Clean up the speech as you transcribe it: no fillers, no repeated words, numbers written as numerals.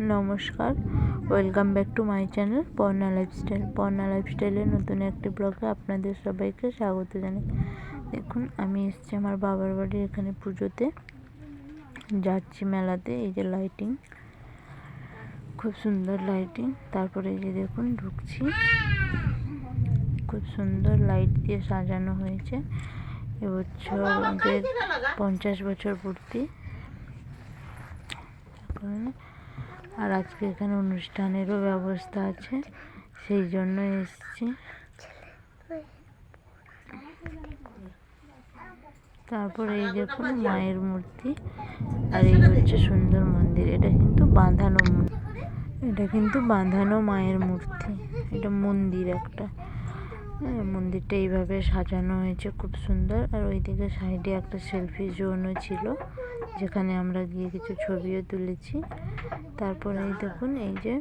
নমস্কার, welcome back to my channel Parna lifestyle. Parna লাইফস্টাইলের নতুন একটি ব্লগে আপনাদের সবাইকে স্বাগত জানাই। দেখুন, আমি এসেছি আমার বাবার বাড়ির এখানে পুজোতে, যাচ্ছি মেলাতে। এই যে লাইটিং, খুব সুন্দর লাইটিং। তারপরে এই যে দেখুন ঢুকছি, খুব সুন্দর লাইট দিয়ে সাজানো হয়েছে। এবছর ওদের 50 বছর পূর্তি। আর আজকে এখানে অনুষ্ঠানেরও ব্যবস্থা আছে, সেই জন্য এসেছি। তারপরে এই দেখুন মায়ের মূর্তি, আর এই হচ্ছে সুন্দর মন্দির। এটা কিন্তু বাঁধানো মায়ের মূর্তি। এটা মন্দির একটা, মন্দিরটা এইভাবে সাজানো হয়েছে, খুব সুন্দর। আর ওইদিকে সাইডে একটা সেলফি জোনও ছিল, যেখানে আমরা গিয়ে কিছু ছবিও তুলেছি। তারপরে এই দেখুন, এই যে